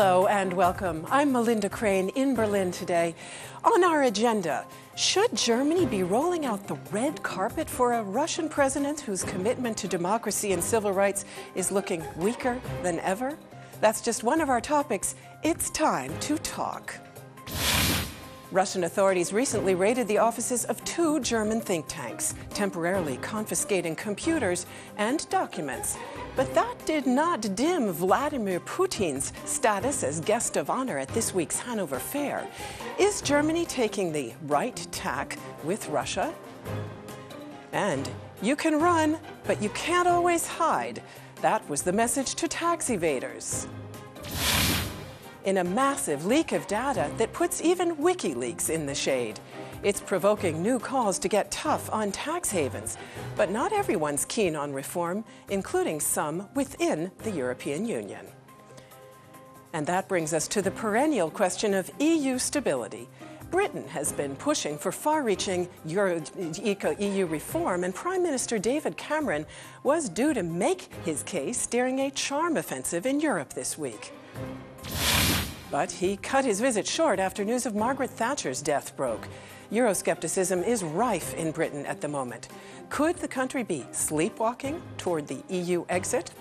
Hello and welcome. I'm Melinda Crane in Berlin today. On our agenda, should Germany be rolling out the red carpet for a Russian president whose commitment to democracy and civil rights is looking weaker than ever? That's just one of our topics. It's time to talk. Russian authorities recently raided the offices of 2 German think tanks, temporarily confiscating computers and documents. But that did not dim Vladimir Putin's status as guest of honor at this week's Hanover Fair. Is Germany taking the right tack with Russia? And you can run, but you can't always hide. That was the message to tax evaders. In a massive leak of data that puts even WikiLeaks in the shade. It's provoking new calls to get tough on tax havens. But not everyone's keen on reform, including some within the European Union. And that brings us to the perennial question of EU stability. Britain has been pushing for far-reaching EU reform, and Prime Minister David Cameron was due to make his case during a charm offensive in Europe this week. But he cut his visit short after news of Margaret Thatcher's death broke. Euroscepticism is rife in Britain at the moment. Could the country be sleepwalking toward the EU exit?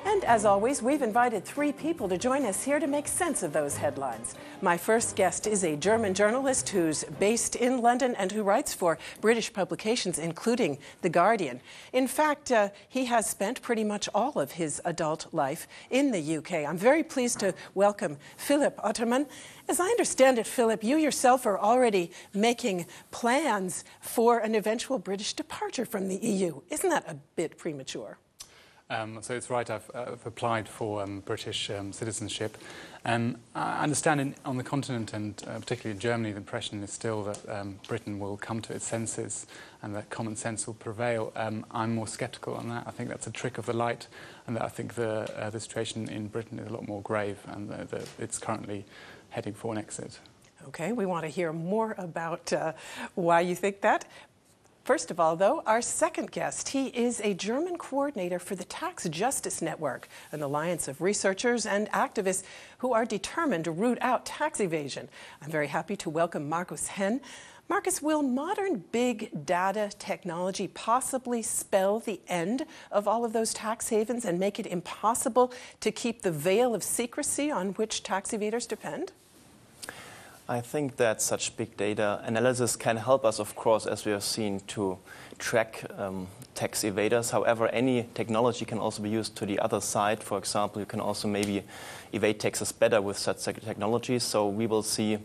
And as always, we've invited 3 people to join us here to make sense of those headlines. My first guest is a German journalist who's based in London and who writes for British publications, including The Guardian. In fact, he has spent pretty much all of his adult life in the UK. I'm very pleased to welcome Philip Oltermann. As I understand it, Philip, you yourself are already making plans for an eventual British departure from the EU. Isn't that a bit premature? So it's right, I've applied for British citizenship. I understand on the continent, and particularly in Germany, the impression is still that Britain will come to its senses and that common sense will prevail. I'm more sceptical on that. I think that's a trick of the light, and that I think the situation in Britain is a lot more grave, and that it's currently heading for an exit. Okay, we want to hear more about why you think that. First of all, though, our second guest, he is a German coordinator for the Tax Justice Network, an alliance of researchers and activists who are determined to root out tax evasion. I'm very happy to welcome Markus Henn. Markus, will modern big data technology possibly spell the end of all of those tax havens and make it impossible to keep the veil of secrecy on which tax evaders depend? I think that such big data analysis can help us, of course, as we have seen, to track tax evaders. However, any technology can also be used to the other side. For example, you can also maybe evade taxes better with such technologies. So we will see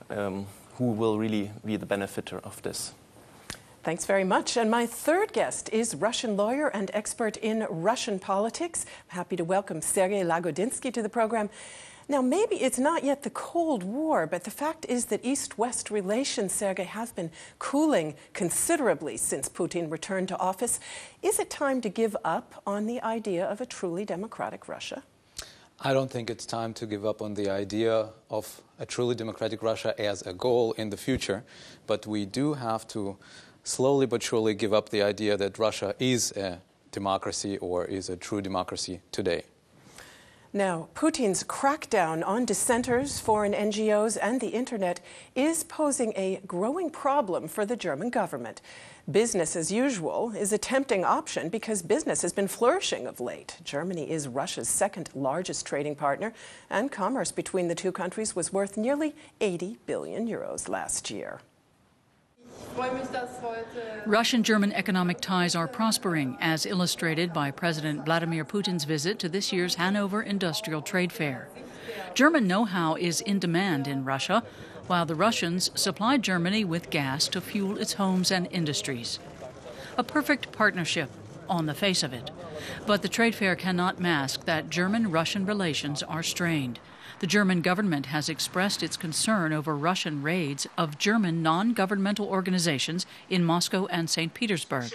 who will really be the benefiter of this. Thanks very much. And my third guest is Russian lawyer and expert in Russian politics. I'm happy to welcome Sergey Lagodinsky to the program. Now, maybe it's not yet the Cold War, but the fact is that East-West relations, Sergey, have been cooling considerably since Putin returned to office. Is it time to give up on the idea of a truly democratic Russia? I don't think it's time to give up on the idea of a truly democratic Russia as a goal in the future, but we do have to slowly but surely give up the idea that Russia is a democracy or is a true democracy today. Now, Putin's crackdown on dissenters, foreign NGOs, and the internet is posing a growing problem for the German government. Business as usual is a tempting option because business has been flourishing of late. Germany is Russia's second largest trading partner, and commerce between the 2 countries was worth nearly 80 billion euros last year. Russian-German economic ties are prospering, as illustrated by President Vladimir Putin's visit to this year's Hanover Industrial Trade Fair. German know-how is in demand in Russia, while the Russians supplied Germany with gas to fuel its homes and industries. A perfect partnership on the face of it. But the trade fair cannot mask that German-Russian relations are strained. The German government has expressed its concern over Russian raids of German non-governmental organizations in Moscow and St. Petersburg.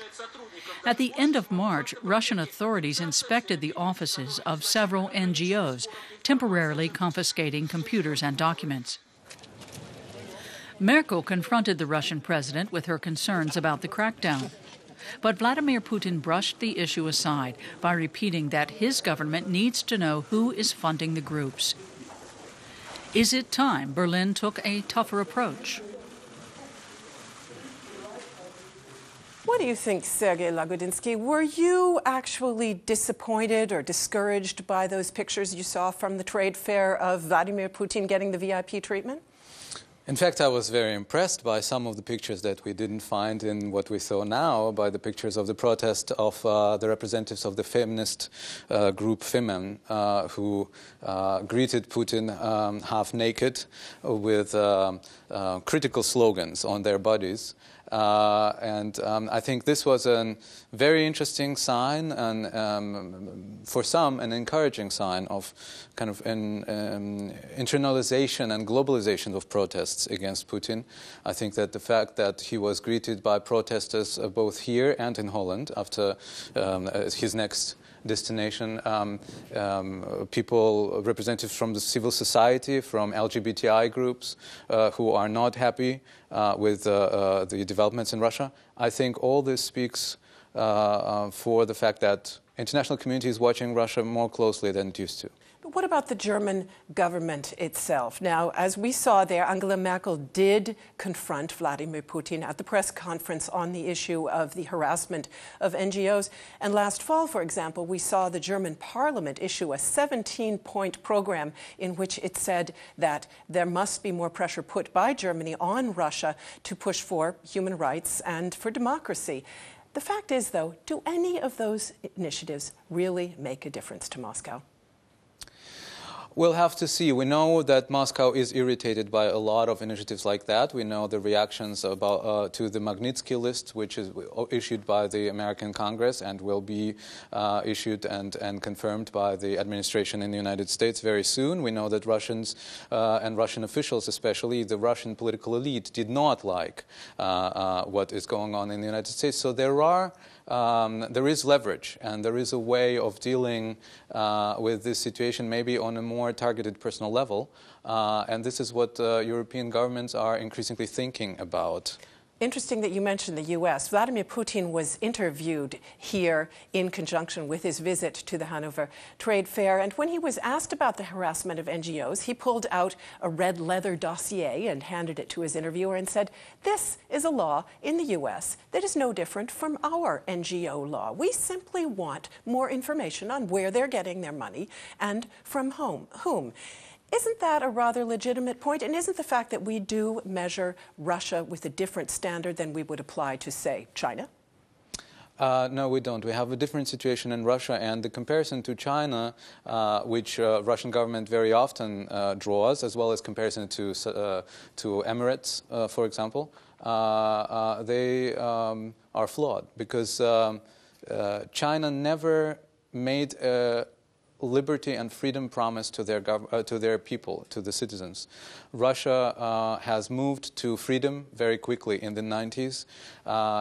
At the end of March, Russian authorities inspected the offices of several NGOs, temporarily confiscating computers and documents. Merkel confronted the Russian president with her concerns about the crackdown. But Vladimir Putin brushed the issue aside by repeating that his government needs to know who is funding the groups. Is it time Berlin took a tougher approach? What do you think, Sergey Lagodinsky? Were you actually disappointed or discouraged by those pictures you saw from the trade fair of Vladimir Putin getting the VIP treatment? In fact, I was very impressed by some of the pictures that we didn't find in what we saw now, by the pictures of the protest of the representatives of the feminist group Femen, who greeted Putin half naked with critical slogans on their bodies. I think this was a very interesting sign, and for some, an encouraging sign of kind of an internalization and globalization of protests against Putin. I think that the fact that he was greeted by protesters both here and in Holland after his next destination, people, representatives from the civil society, from LGBTI groups who are not happy with the developments in Russia. I think all this speaks for the fact that international community is watching Russia more closely than it used to. But what about the German government itself? Now, as we saw there, Angela Merkel did confront Vladimir Putin at the press conference on the issue of the harassment of NGOs. And last fall, for example, we saw the German parliament issue a 17-point program in which it said that there must be more pressure put by Germany on Russia to push for human rights and for democracy. The fact is, though, do any of those initiatives really make a difference to Moscow? We'll have to see. We know that Moscow is irritated by a lot of initiatives like that. We know the reactions about, to the Magnitsky list, which is issued by the American Congress and will be issued and confirmed by the administration in the United States very soon. We know that Russians and Russian officials, especially the Russian political elite, did not like what is going on in the United States. So there is leverage, and there is a way of dealing with this situation, maybe on a more targeted personal level. And this is what European governments are increasingly thinking about. Interesting that you mentioned the U.S. Vladimir Putin was interviewed here in conjunction with his visit to the Hanover Trade Fair. And when he was asked about the harassment of NGOs, he pulled out a red leather dossier and handed it to his interviewer and said, "This is a law in the U.S. that is no different from our NGO law. We simply want more information on where they're getting their money and from whom." Isn't that a rather legitimate point? And isn't the fact that we do measure Russia with a different standard than we would apply to, say, China? No, we don't. We have a different situation in Russia, and the comparison to China, which Russian government very often draws, as well as comparison to Emirates, for example, they are flawed because China never made a liberty and freedom promise to their people, to the citizens. Russia has moved to freedom very quickly in the 90s.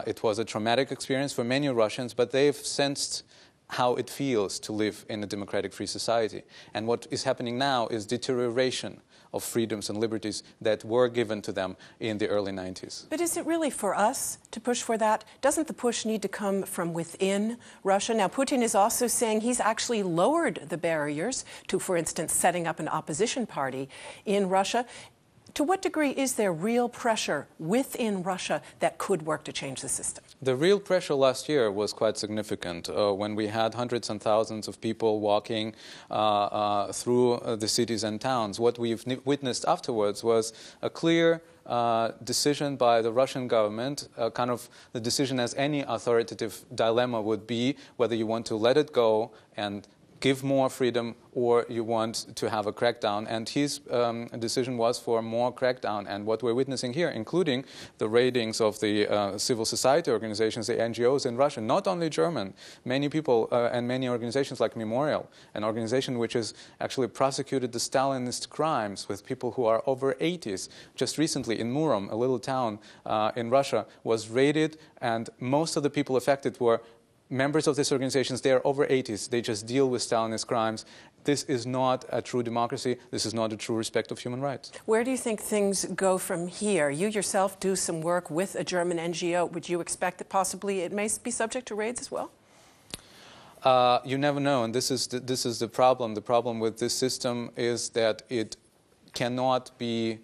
It was a traumatic experience for many Russians, but they've sensed how it feels to live in a democratic free society. And what is happening now is deterioration of freedoms and liberties that were given to them in the early 90s. But is it really for us to push for that? Doesn't the push need to come from within Russia? Now, Putin is also saying he's actually lowered the barriers to, for instance, setting up an opposition party in Russia. To what degree is there real pressure within Russia that could work to change the system? The real pressure last year was quite significant when we had hundreds and thousands of people walking through the cities and towns. What we've witnessed afterwards was a clear decision by the Russian government, kind of the decision as any authoritative dilemma would be, whether you want to let it go and give more freedom or you want to have a crackdown. And his decision was for more crackdown. And what we're witnessing here, including the ratings of the civil society organizations, the NGOs in Russia, not only German, many people and many organizations like Memorial, an organization which has actually prosecuted the Stalinist crimes with people who are over 80s. Just recently in Murom, a little town in Russia, was raided, and most of the people affected were members of these organizations. They are over 80s. They just deal with Stalinist crimes. this is not a true democracy. This is not a true respect of human rights. Where do you think things go from here? You yourself do some work with a German NGO. Would you expect that possibly it may be subject to raids as well? You never know, and this is the problem. The problem with this system is that it cannot be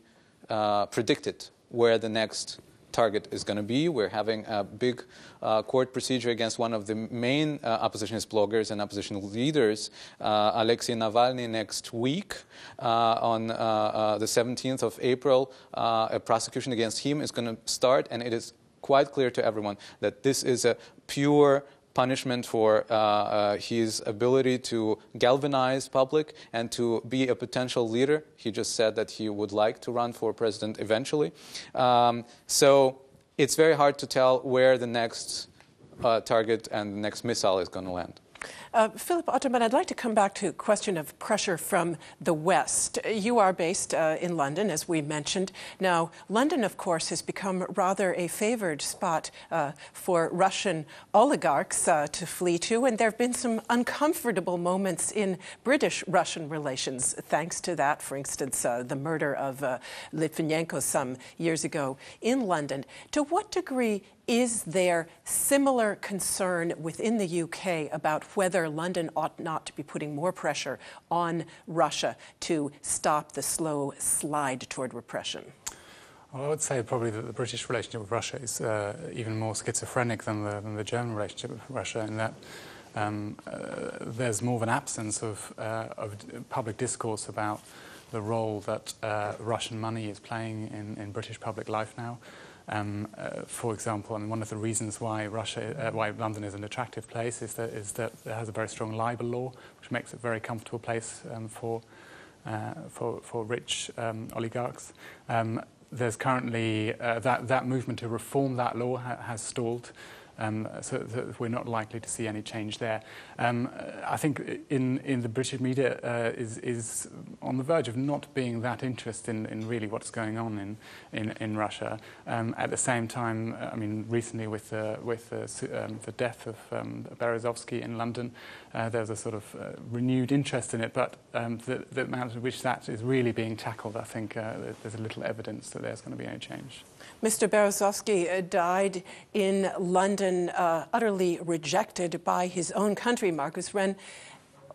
predicted where the next target is going to be. We're having a big court procedure against one of the main oppositionist bloggers and opposition leaders, Alexei Navalny, next week. On the 17th of April, a prosecution against him is going to start, and it is quite clear to everyone that this is a pure punishment for his ability to galvanize public and to be a potential leader. He just said that he would like to run for president eventually. So it's very hard to tell where the next target and the next missile is going to land. Philip Oltermann, I'd like to come back to a question of pressure from the West. You are based in London, as we mentioned. Now, London, of course, has become rather a favored spot for Russian oligarchs to flee to, and there have been some uncomfortable moments in British-Russian relations, thanks to that. For instance, the murder of Litvinenko some years ago in London. To what degree is there similar concern within the UK about whether London ought not to be putting more pressure on Russia to stop the slow slide toward repression? Well, I would say probably that the British relationship with Russia is even more schizophrenic than the German relationship with Russia, in that there's more of an absence of public discourse about the role that Russian money is playing in British public life now. For example, and one of the reasons why why London is an attractive place is that it has a very strong libel law, which makes it a very comfortable place for rich oligarchs. There's currently that movement to reform that law has stalled. So that we're not likely to see any change there. I think in the British media is on the verge of not being that interested in really what's going on in Russia. At the same time, I mean, recently with the death of Berezovsky in London, there's a sort of renewed interest in it. But the amount at which that is really being tackled, I think there's a little evidence that there's going to be any change. Mr. Berezovsky died in London, utterly rejected by his own country, Markus Henn,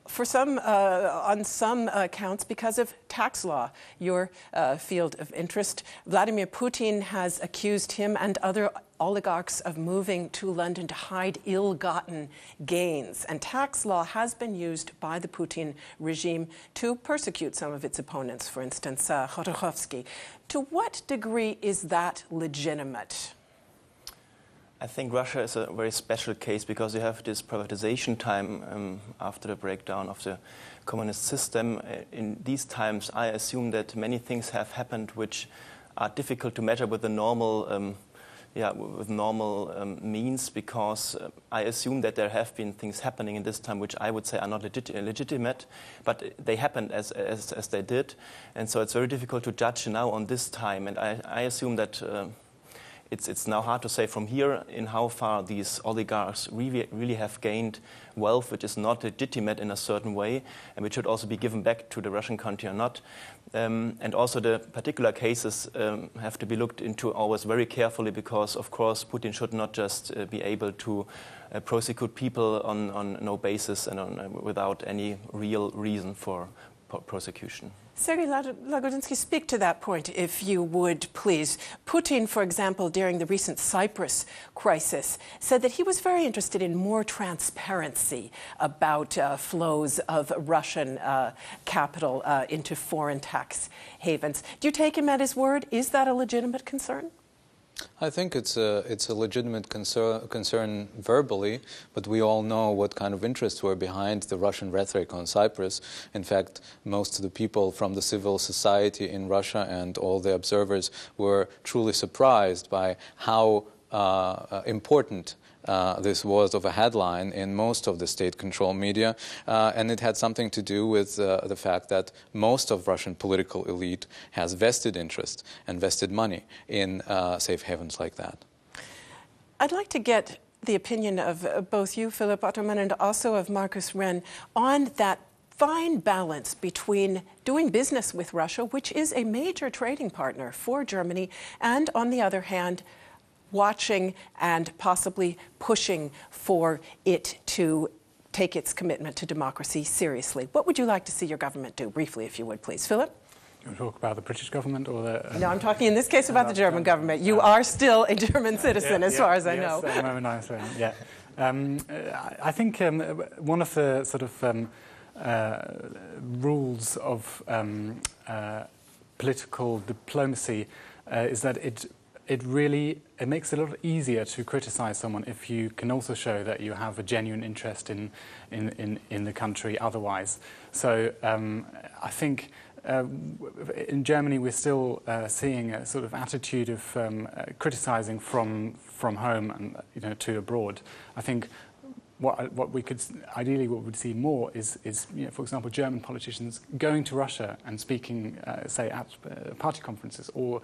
for on some accounts because of tax law, your field of interest. Vladimir Putin has accused him and other oligarchs of moving to London to hide ill-gotten gains. And tax law has been used by the Putin regime to persecute some of its opponents, for instance, Khodorkovsky. To what degree is that legitimate? I think Russia is a very special case because you have this privatization time after the breakdown of the communist system. In these times, I assume that many things have happened which are difficult to measure with the normal means, because I assume that there have been things happening in this time which I would say are not legitimate, but they happened as they did, and so it's very difficult to judge now on this time. And I assume that it's now hard to say from here in how far these oligarchs really have gained wealth which is not legitimate in a certain way, and which should also be given back to the Russian country or not. And also the particular cases have to be looked into always very carefully, because, of course, Putin should not just be able to prosecute people on no basis and without any real reason for prosecution. Sergey Lagodinsky, speak to that point, if you would, please. Putin, for example, during the recent Cyprus crisis, said that he was very interested in more transparency about flows of Russian capital into foreign tax havens. Do you take him at his word? Is that a legitimate concern? I think it's a legitimate concern verbally, but we all know what kind of interests were behind the Russian rhetoric on Cyprus. In fact, most of the people from the civil society in Russia and all the observers were truly surprised by how important this was of a headline in most of the state-controlled media, and it had something to do with the fact that most of Russian political elite has vested interest and vested money in safe havens like that. I'd like to get the opinion of both you, Philip Oltermann, and also of Markus Henn on that fine balance between doing business with Russia, which is a major trading partner for Germany, and on the other hand, watching and possibly pushing for it to take its commitment to democracy seriously. What would you like to see your government do? Briefly, if you would, please. Philip? You want to talk about the British government or the... No, I'm talking in this case about the German government. You are still a German citizen, as far as I know. Yes, at the moment I am, yeah. I think one of the sort of rules of political diplomacy is that it makes it a lot easier to criticize someone if you can also show that you have a genuine interest in the country otherwise. So I think in Germany we're still seeing a sort of attitude of criticizing from home and to abroad. I think what we could ideally what we'd see more is for example, German politicians going to Russia and speaking, say, at party conferences or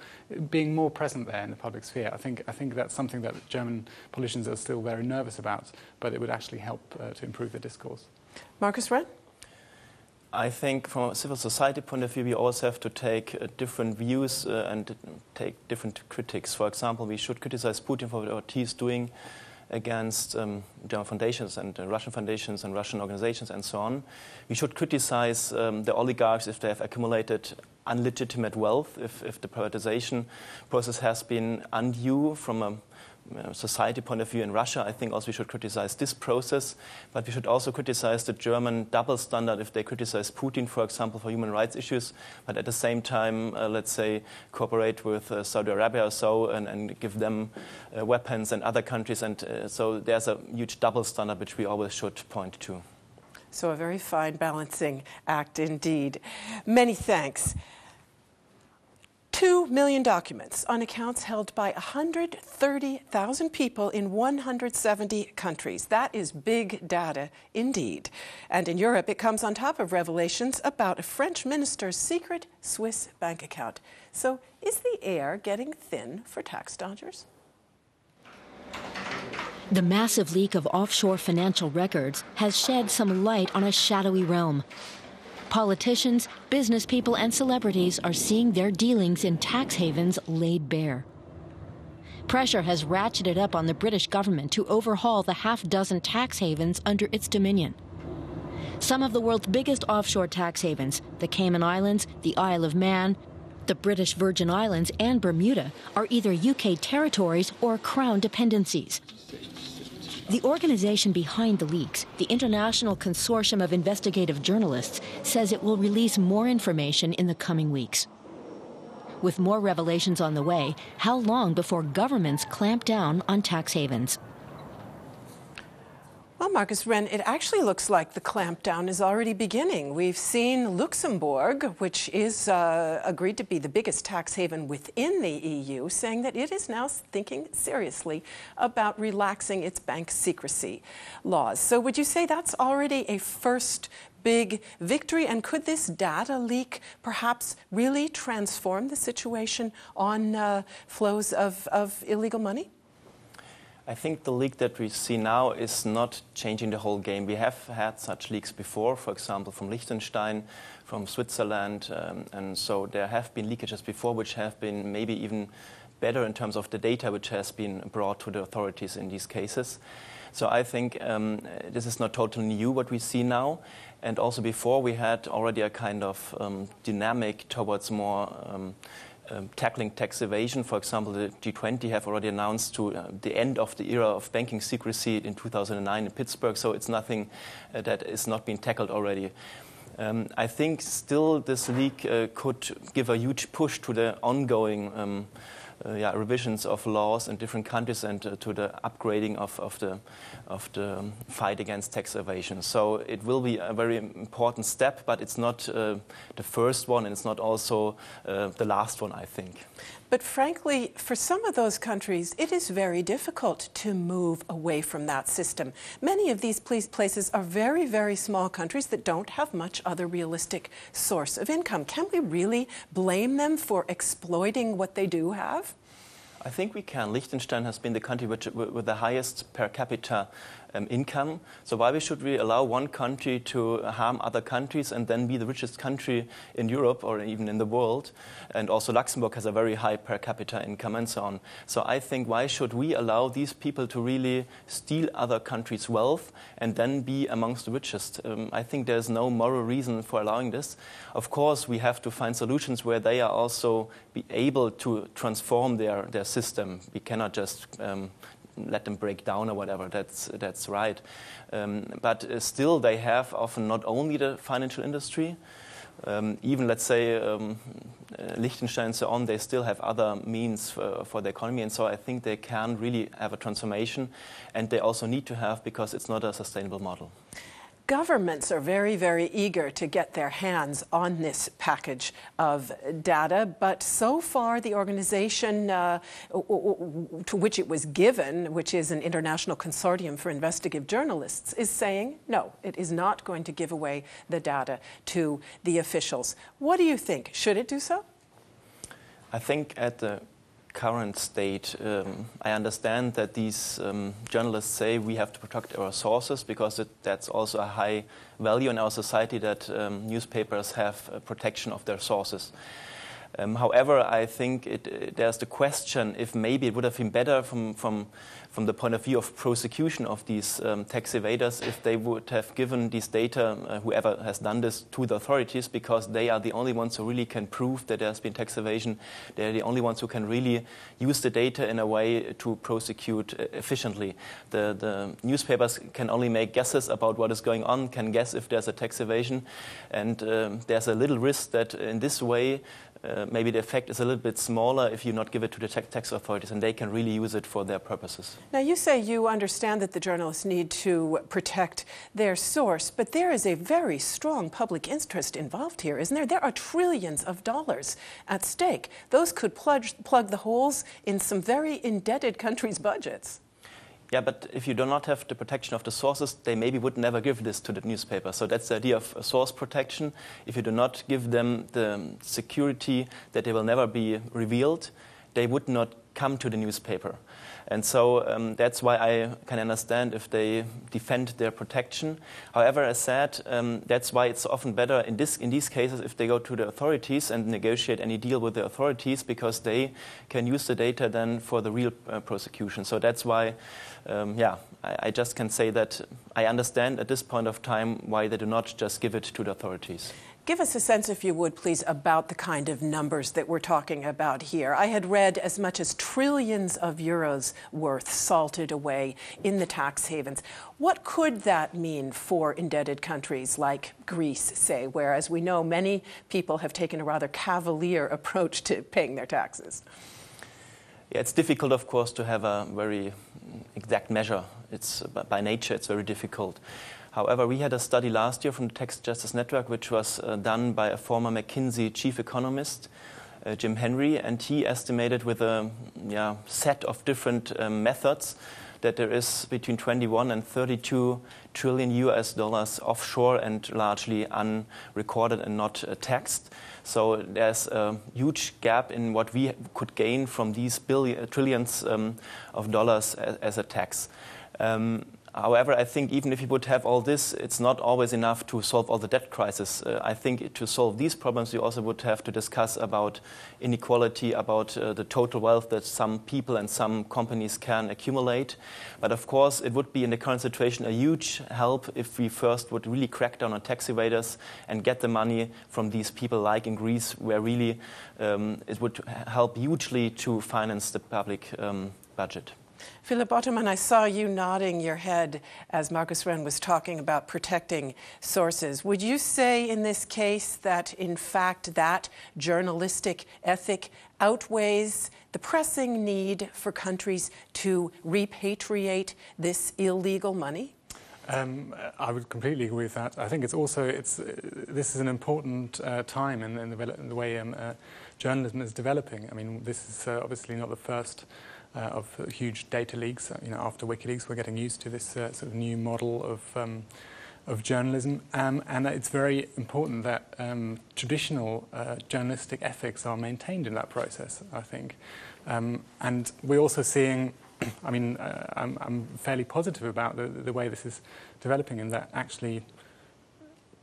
being more present there in the public sphere. I think that's something that German politicians are still very nervous about, but it would actually help to improve the discourse. Markus Renn? I think from a civil society point of view, we always have to take different views and take different critics. For example, we should criticize Putin for what he's doing against German foundations and Russian foundations and Russian organizations and so on. We should criticize the oligarchs if they have accumulated unlegitimate wealth, if the privatization process has been undue from a society point of view in Russia. I think also we should criticize this process, but we should also criticize the German double standard if they criticize Putin, for example, for human rights issues, but at the same time, let's say, cooperate with Saudi Arabia or so and give them weapons and other countries. And so there's a huge double standard which we always should point to. So a very fine balancing act indeed. Many thanks. 2 million documents on accounts held by 130,000 people in 170 countries. That is big data indeed. And in Europe, it comes on top of revelations about a French minister's secret Swiss bank account. So is the air getting thin for tax dodgers? The massive leak of offshore financial records has shed some light on a shadowy realm. Politicians, business people, and celebrities are seeing their dealings in tax havens laid bare. Pressure has ratcheted up on the British government to overhaul the half-dozen tax havens under its dominion. Some of the world's biggest offshore tax havens, the Cayman Islands, the Isle of Man, the British Virgin Islands, and Bermuda, are either UK territories or Crown dependencies. The organization behind the leaks, the International Consortium of Investigative Journalists, says it will release more information in the coming weeks. With more revelations on the way, how long before governments clamp down on tax havens? Well, Markus Renn, it actually looks like the clampdown is already beginning. We've seen Luxembourg, which is agreed to be the biggest tax haven within the EU, saying that it is now thinking seriously about relaxing its bank secrecy laws. So would you say that's already a first big victory? And could this data leak perhaps really transform the situation on flows of illegal money? I think the leak that we see now is not changing the whole game. We have had such leaks before, for example, from Liechtenstein, from Switzerland, and so there have been leakages before which have been maybe even better in terms of the data which has been brought to the authorities in these cases. So I think this is not totally new what we see now. And also before we had already a kind of dynamic towards more tackling tax evasion. For example, the G20 have already announced to the end of the era of banking secrecy in 2009 in Pittsburgh, so it's nothing that is not being tackled already. I think still this leak could give a huge push to the ongoing revisions of laws in different countries and to the upgrading of the fight against tax evasion. So it will be a very important step, but it's not the first one, and it's not also the last one, I think. But frankly, for some of those countries, it is very difficult to move away from that system. Many of these places are very, very small countries that don't have much other realistic source of income. Can we really blame them for exploiting what they do have? I think we can. Liechtenstein has been the country with the highest per capita income. So why should we allow one country to harm other countries and then be the richest country in Europe or even in the world? And also Luxembourg has a very high per capita income and so on. So I think why should we allow these people to really steal other countries' wealth and then be amongst the richest? I think there's no moral reason for allowing this. Of course, we have to find solutions where they are also be able to transform their system. We cannot just let them break down or whatever. That's right. But still, they have often not only the financial industry. Even, let's say, Liechtenstein and so on, they still have other means for the economy. And so I think they can really have a transformation. And they also need to have, because it's not a sustainable model. Governments are very, very eager to get their hands on this package of data, but so far the organization to which it was given, which is an international consortium for investigative journalists, is saying no, it is not going to give away the data to the officials. What do you think? Should it do so? I think at the current state, I understand that these journalists say we have to protect our sources because that's also a high value in our society that newspapers have protection of their sources. However, I think there's the question if maybe it would have been better from the point of view of prosecution of these tax evaders if they would have given these data, whoever has done this, to the authorities, because they are the only ones who really can prove that there's been tax evasion. They're the only ones who can really use the data in a way to prosecute efficiently. The newspapers can only make guesses about what is going on, can guess if there's a tax evasion, and there's a little risk that in this way maybe the effect is a little bit smaller if you not give it to the tax authorities, and they can really use it for their purposes. Now, you say you understand that the journalists need to protect their source, but there is a very strong public interest involved here, isn't there? There are trillions of dollars at stake. Those could plug the holes in some very indebted countries' budgets. Yeah, but if you do not have the protection of the sources, they maybe would never give this to the newspaper. So that's the idea of source protection. If you do not give them the security that they will never be revealed, they would not come to the newspaper. And so that's why I can understand if they defend their protection. However, as said, that's why it's often better in these cases if they go to the authorities and negotiate any deal with the authorities, because they can use the data then for the real prosecution. So that's why, I just can say that I understand at this point of time why they do not just give it to the authorities. Give us a sense, if you would, please, about the kind of numbers that we're talking about here. I had read as much as trillions of euros worth salted away in the tax havens. What could that mean for indebted countries like Greece, say, where, as we know, many people have taken a rather cavalier approach to paying their taxes? Yeah, it's difficult, of course, to have a very exact measure. By nature, it's very difficult. However, we had a study last year from the Tax Justice Network, which was done by a former McKinsey chief economist, Jim Henry, and he estimated with a set of different methods that there is between 21 and 32 trillion US dollars offshore and largely unrecorded and not taxed. So there's a huge gap in what we could gain from these trillions of dollars as a tax. However, I think even if you would have all this, it's not always enough to solve all the debt crisis. I think to solve these problems, you also would have to discuss about inequality, about the total wealth that some people and some companies can accumulate. But of course, it would be in the current situation a huge help if we first would really crack down on tax evaders and get the money from these people, like in Greece, where really it would help hugely to finance the public budget. Philipp Oltermann, I saw you nodding your head as Markus Henn was talking about protecting sources. Would you say in this case that, in fact, that journalistic ethic outweighs the pressing need for countries to repatriate this illegal money? I would completely agree with that. I think this is an important time in the way journalism is developing. I mean, this is obviously not the first of huge data leaks. After WikiLeaks, we're getting used to this sort of new model of journalism, and it's very important that traditional journalistic ethics are maintained in that process, I think. And we're also seeing I mean, I'm fairly positive about the way this is developing, and that actually,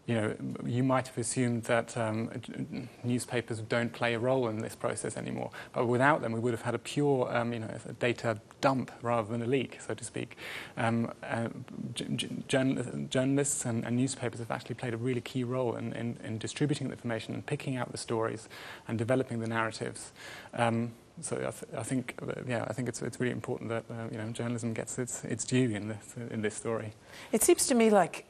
you know, you might have assumed that newspapers don't play a role in this process anymore. But without them, we would have had a pure, you know, a data dump rather than a leak, so to speak. Journalists and newspapers have actually played a really key role in distributing the information and picking out the stories and developing the narratives. So I think it's really important that you know, journalism gets its due in this story. It seems to me like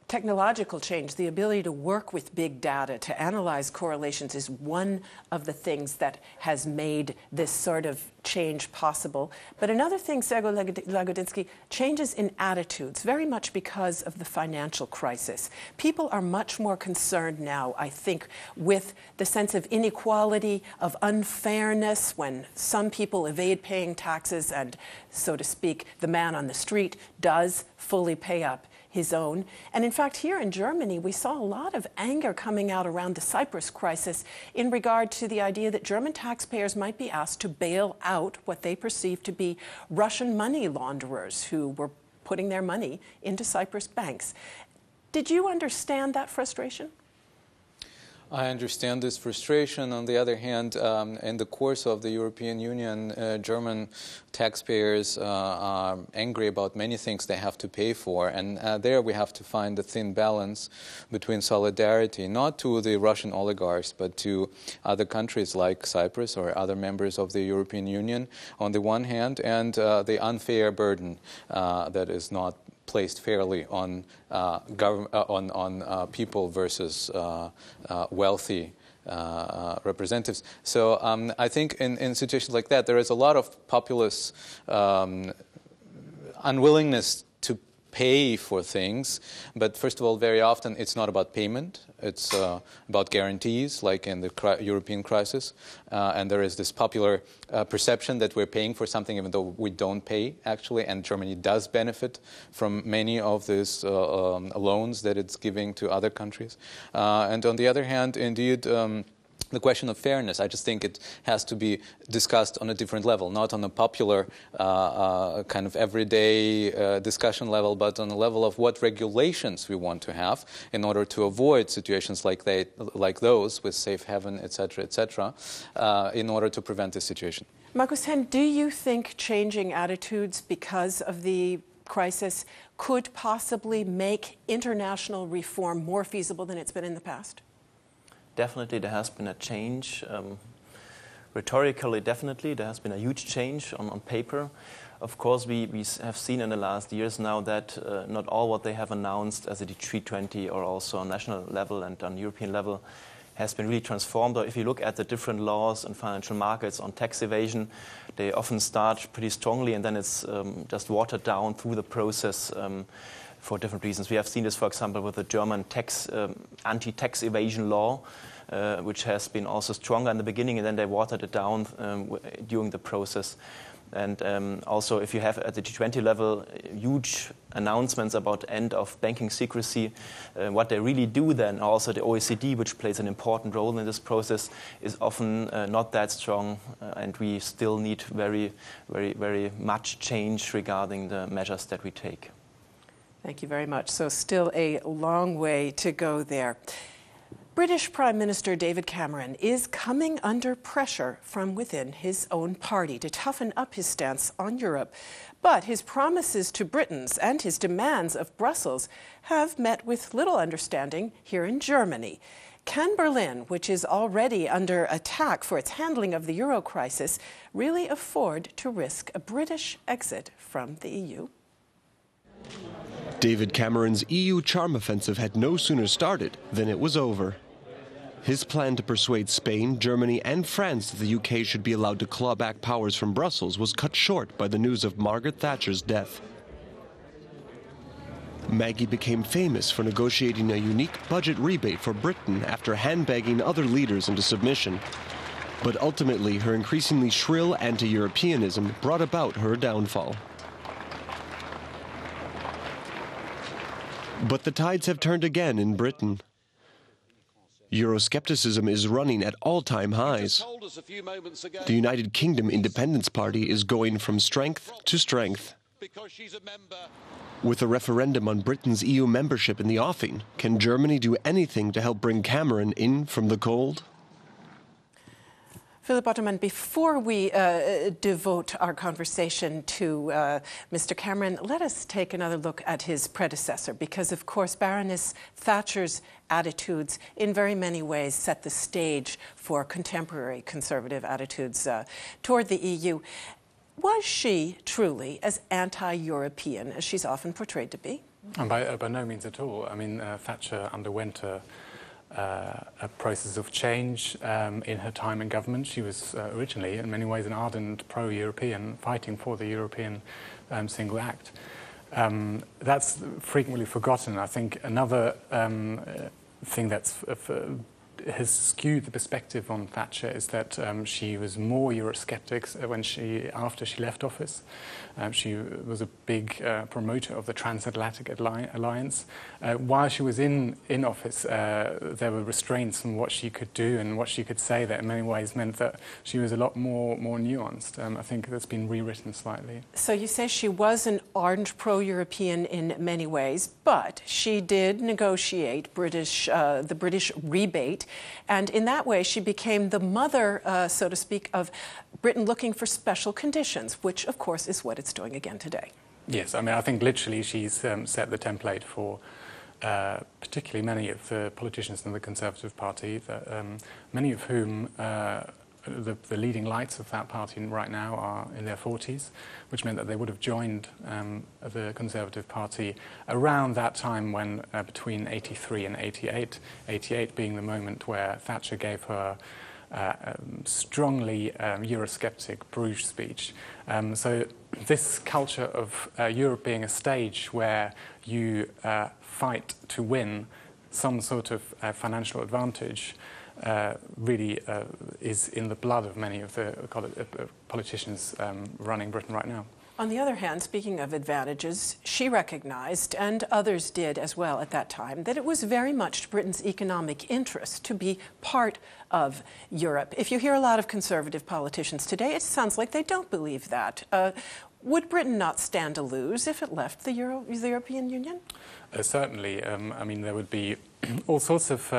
technological change, the ability to work with big data, to analyze correlations, is one of the things that has made this sort of change possible. But another thing, Sergey Lagodinsky, changes in attitudes, very much because of the financial crisis. People are much more concerned now, I think, with the sense of inequality, of unfairness, when some people evade paying taxes and, so to speak, the man on the street does fully pay up his own. And in fact, here in Germany, we saw a lot of anger coming out around the Cyprus crisis in regard to the idea that German taxpayers might be asked to bail out what they perceived to be Russian money launderers who were putting their money into Cyprus banks. Did you understand that frustration? I understand this frustration. On the other hand, in the course of the European Union, German taxpayers are angry about many things they have to pay for. And there we have to find a thin balance between solidarity, not to the Russian oligarchs, but to other countries like Cyprus or other members of the European Union on the one hand, and the unfair burden that is not placed fairly on people versus wealthy representatives. So I think in situations like that, there is a lot of populist unwillingness to pay for things. But first of all, very often it's not about payment. It's about guarantees, like in the European crisis. And there is this popular perception that we're paying for something even though we don't pay, actually. And Germany does benefit from many of these loans that it's giving to other countries. And on the other hand, indeed, the question of fairness, I just think it has to be discussed on a different level, not on a popular kind of everyday discussion level, but on the level of what regulations we want to have in order to avoid situations like those with safe haven, etc., in order to prevent this situation. Markus, Henn, do you think changing attitudes because of the crisis could possibly make international reform more feasible than it's been in the past? Definitely there has been a change. Rhetorically, definitely, there has been a huge change on paper. Of course, we have seen in the last years now that not all what they have announced as a G20 or also on national level and on European level has been really transformed. Or if you look at the different laws on financial markets, on tax evasion, they often start pretty strongly and then it's just watered down through the process for different reasons. We have seen this, for example, with the German anti-tax evasion law, which has been also stronger in the beginning, and then they watered it down during the process. And also, if you have at the G20 level huge announcements about end of banking secrecy, what they really do then, also the OECD, which plays an important role in this process, is often not that strong, and we still need very, very, very much change regarding the measures that we take. Thank you very much. So still a long way to go there. British Prime Minister David Cameron is coming under pressure from within his own party to toughen up his stance on Europe. But his promises to Britons and his demands of Brussels have met with little understanding here in Germany. Can Berlin, which is already under attack for its handling of the euro crisis, really afford to risk a British exit from the EU? David Cameron's EU charm offensive had no sooner started than it was over. His plan to persuade Spain, Germany and France that the UK should be allowed to claw back powers from Brussels was cut short by the news of Margaret Thatcher's death. Maggie became famous for negotiating a unique budget rebate for Britain after handbagging other leaders into submission. But ultimately, her increasingly shrill anti-Europeanism brought about her downfall. But the tides have turned again in Britain. Euroscepticism is running at all-time highs. The United Kingdom Independence Party is going from strength to strength. With a referendum on Britain's EU membership in the offing, can Germany do anything to help bring Cameron in from the cold? Philip Oltermann, before we devote our conversation to Mr. Cameron, let us take another look at his predecessor, because, of course, Baroness Thatcher's attitudes in very many ways set the stage for contemporary conservative attitudes toward the EU. Was she truly as anti-European as she's often portrayed to be? And by no means at all. I mean, Thatcher underwent a process of change in her time in government. She was originally, in many ways, an ardent pro-European, fighting for the European single act. That's frequently forgotten. I think another thing that's has skewed the perspective on Thatcher is that she was more Eurosceptic after she left office. She was a big promoter of the transatlantic alliance. While she was in office, there were restraints on what she could do and what she could say that in many ways meant that she was a lot more nuanced. I think that's been rewritten slightly. So you say she was an ardent pro-European in many ways, but she did negotiate the British rebate. And in that way, she became the mother, so to speak, of Britain looking for special conditions, which, of course, is what it's doing again today. Yes, I mean, I think literally she's set the template for particularly many of the politicians in the Conservative Party, many of whom the leading lights of that party right now are in their 40s, which meant that they would have joined the Conservative Party around that time when between 83 and 88 being the moment where Thatcher gave her strongly Eurosceptic Bruges speech. So this culture of Europe being a stage where you fight to win some sort of financial advantage really is in the blood of many of the politicians running Britain right now. On the other hand, speaking of advantages, she recognized, and others did as well at that time, that it was very much to Britain's economic interest to be part of Europe. If you hear a lot of conservative politicians today, it sounds like they don't believe that. Would Britain not stand to lose if it left the European Union? Certainly. I mean, there would be all sorts of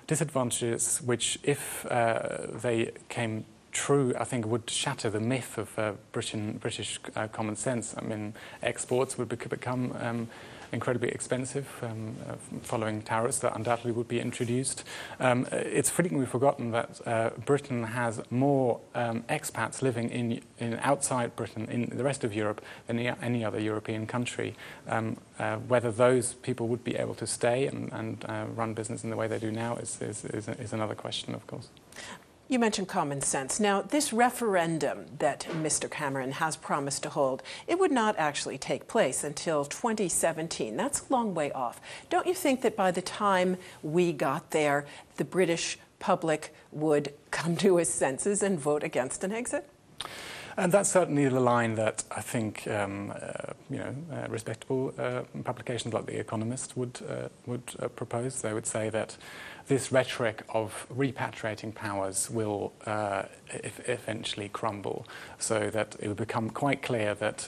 disadvantages which, if they came true, I think would shatter the myth of British common sense. I mean, exports would become incredibly expensive following tariffs that undoubtedly would be introduced. It's frequently forgotten that Britain has more expats living in outside Britain, in the rest of Europe, than any other European country. Whether those people would be able to stay and run business in the way they do now is another question, of course. You mentioned common sense. Now, this referendum that Mr. Cameron has promised to hold, it would not actually take place until 2017. That's a long way off. Don't you think that by the time we got there, the British public would come to its senses and vote against an exit? And that's certainly the line that I think respectable publications like The Economist would propose. They would say that this rhetoric of repatriating powers will eventually crumble, so that it would become quite clear that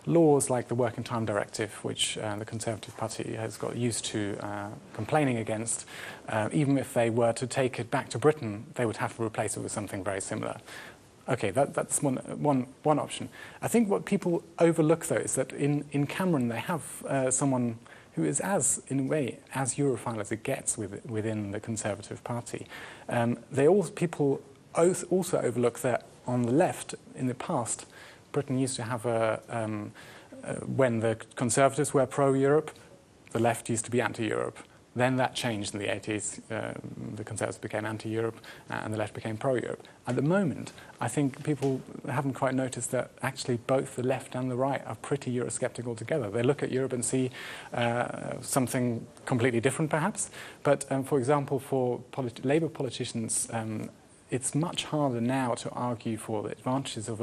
laws like the Working Time Directive, which the Conservative Party has got used to complaining against, even if they were to take it back to Britain, they would have to replace it with something very similar. Okay, that's one option. I think what people overlook, though, is that in Cameron they have someone who is, in a way, as Europhile as it gets within the Conservative Party. People also overlook that on the left, in the past, Britain used to have when the Conservatives were pro-Europe, the left used to be anti-Europe. Then that changed in the 80s. The Conservatives became anti-Europe and the left became pro-Europe. At the moment, I think people haven't quite noticed that actually both the left and the right are pretty Eurosceptic altogether. They look at Europe and see something completely different, perhaps. But, for example, for Labour politicians, it's much harder now to argue for the advantages of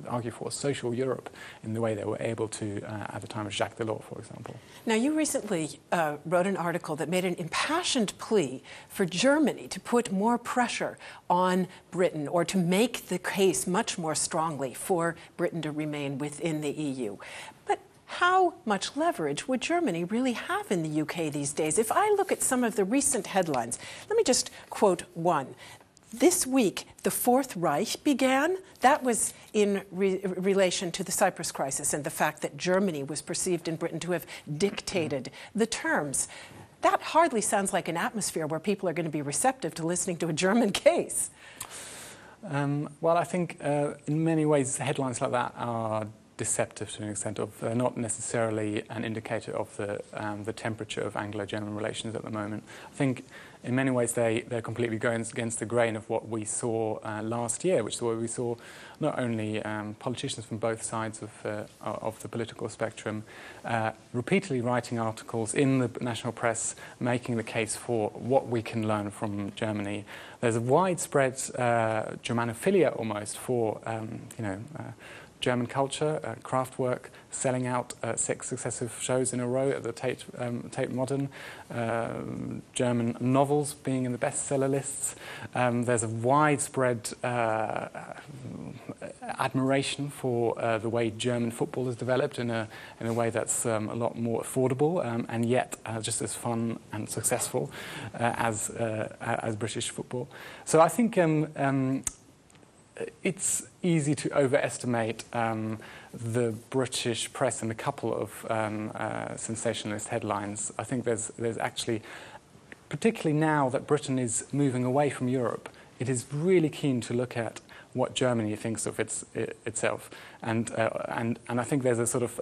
argue for a social Europe in the way they were able to at the time of Jacques Delors, for example. Now, you recently wrote an article that made an impassioned plea for Germany to put more pressure on Britain, or to make the case much more strongly for Britain to remain within the EU. But how much leverage would Germany really have in the UK these days? If I look at some of the recent headlines, let me just quote one. This week, the Fourth Reich began. That was in relation to the Cyprus crisis and the fact that Germany was perceived in Britain to have dictated the terms. That hardly sounds like an atmosphere where people are going to be receptive to listening to a German case. Well, I think in many ways headlines like that are deceptive to an extent of not necessarily an indicator of the temperature of Anglo-German relations at the moment. I think in many ways they're completely going against the grain of what we saw last year, which is where we saw not only politicians from both sides of the political spectrum repeatedly writing articles in the national press making the case for what we can learn from Germany. There's a widespread Germanophilia almost for German culture, craft work, selling out 6 successive shows in a row at the Tate Modern, German novels being in the bestseller lists. There's a widespread admiration for the way German football has developed in a way that's a lot more affordable and yet just as fun and successful as British football. So I think it's easy to overestimate the British press and a couple of sensationalist headlines. I think there's actually, particularly now that Britain is moving away from Europe, it is really keen to look at what Germany thinks of itself, and I think there's a sort of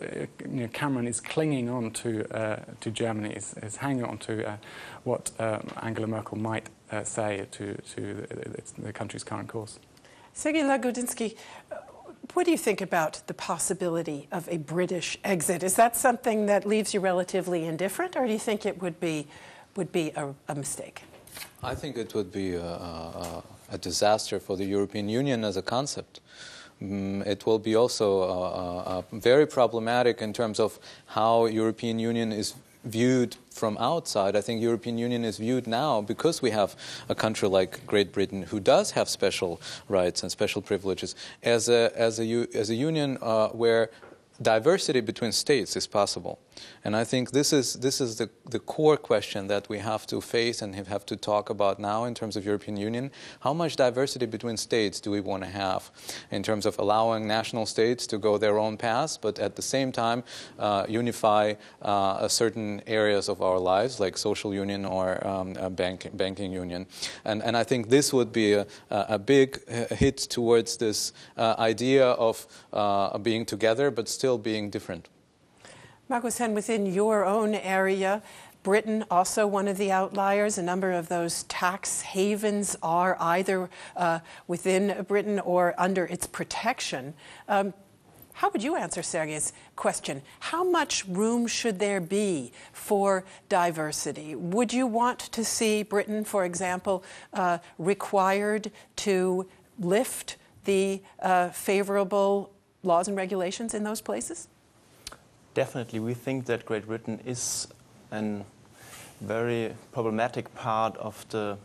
Cameron is clinging on to Germany, is hanging on to what Angela Merkel might say to the country's current course. Sergey Lagodinsky, what do you think about the possibility of a British exit? Is that something that leaves you relatively indifferent, or do you think it would be a mistake? I think it would be a disaster for the European Union as a concept. It will be also very problematic in terms of how European Union is viewed from outside. I think European Union is viewed now, because we have a country like Great Britain who does have special rights and special privileges, as a union where diversity between states is possible. And I think this is the core question that we have to face and have to talk about now in terms of European Union. How much diversity between states do we want to have in terms of allowing national states to go their own paths, but at the same time unify certain areas of our lives, like social union or banking union. And I think this would be a big hit towards this idea of being together but still being different. Markus, Henn, within your own area, Britain also one of the outliers. A number of those tax havens are either within Britain or under its protection. How would you answer Sergey's question? How much room should there be for diversity? Would you want to see Britain, for example, required to lift the favorable laws and regulations in those places? Definitely. We think that Great Britain is a very problematic part of the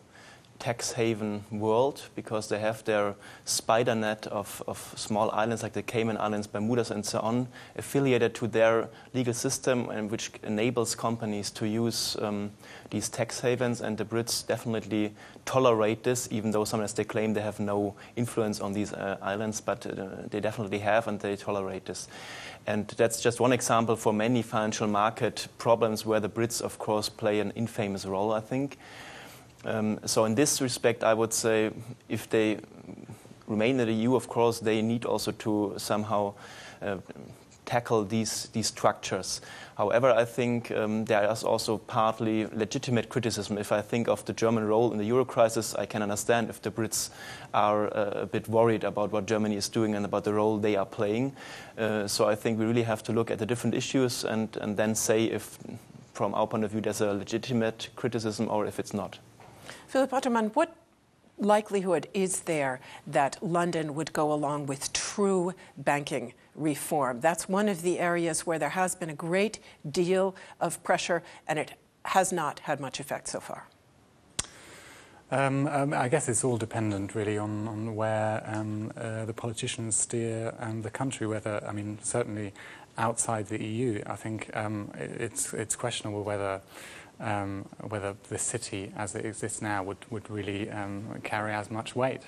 tax haven world, because they have their spider net of small islands like the Cayman Islands, Bermudas and so on, affiliated to their legal system, and which enables companies to use these tax havens. And the Brits definitely tolerate this, even though sometimes they claim they have no influence on these islands, but they definitely have, and they tolerate this. And that's just one example for many financial market problems where the Brits, of course, play an infamous role, I think. So in this respect, I would say if they remain in the EU, of course, they need also to somehow tackle these structures. However, I think there is also partly legitimate criticism. If I think of the German role in the Euro crisis, I can understand if the Brits are a bit worried about what Germany is doing and about the role they are playing. So I think we really have to look at the different issues and then say if, from our point of view, there's a legitimate criticism or if it's not. Philipp Oltermann, likelihood is there that London would go along with true banking reform? That's one of the areas where there has been a great deal of pressure, and it has not had much effect so far. I guess it's all dependent really on where the politicians steer the country. Whether, I mean, certainly outside the EU, I think it's questionable whether the city as it exists now would really carry as much weight.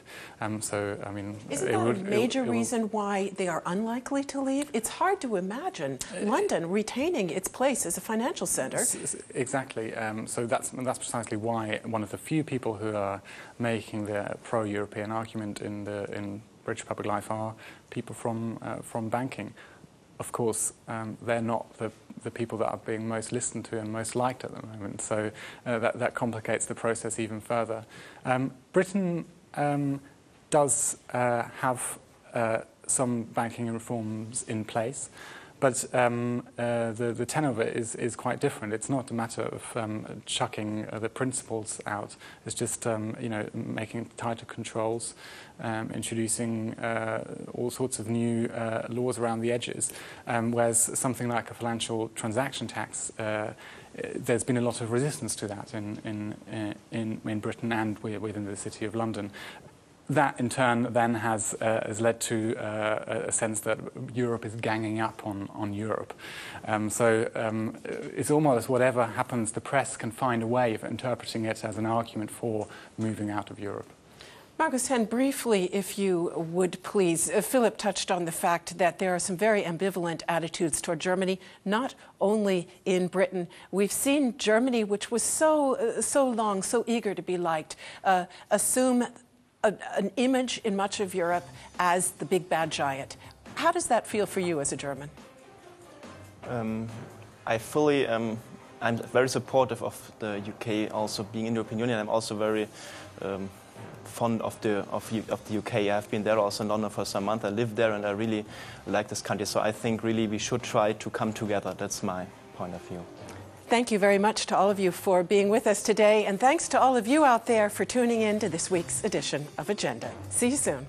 So, I mean, isn't that a major reason why they are unlikely to leave? It's hard to imagine London retaining its place as a financial centre. Exactly. So that's precisely why one of the few people who are making the pro-European argument in British public life are people from banking. Of course, they're not the people that are being most listened to and most liked at the moment, so that complicates the process even further. Britain does have some banking reforms in place, but the tenor of it is quite different. It's not a matter of chucking the principles out. It's just making tighter controls, introducing all sorts of new laws around the edges. Whereas something like a financial transaction tax, there's been a lot of resistance to that in Britain and within the City of London. That, in turn, then has led to a sense that Europe is ganging up on Europe. So it's almost whatever happens, the press can find a way of interpreting it as an argument for moving out of Europe. Markus, Henn, briefly, if you would please. Philip touched on the fact that there are some very ambivalent attitudes toward Germany, not only in Britain. We've seen Germany, which was so long, so eager to be liked, assume an image in much of Europe as the big bad giant. How does that feel for you as a German? I fully, I'm very supportive of the UK also being in the European Union. I'm also very fond of the UK. I've been there also in London for some months. I lived there and I really like this country. So I think really we should try to come together. That's my point of view. Thank you very much to all of you for being with us today, and thanks to all of you out there for tuning in to this week's edition of Agenda. See you soon.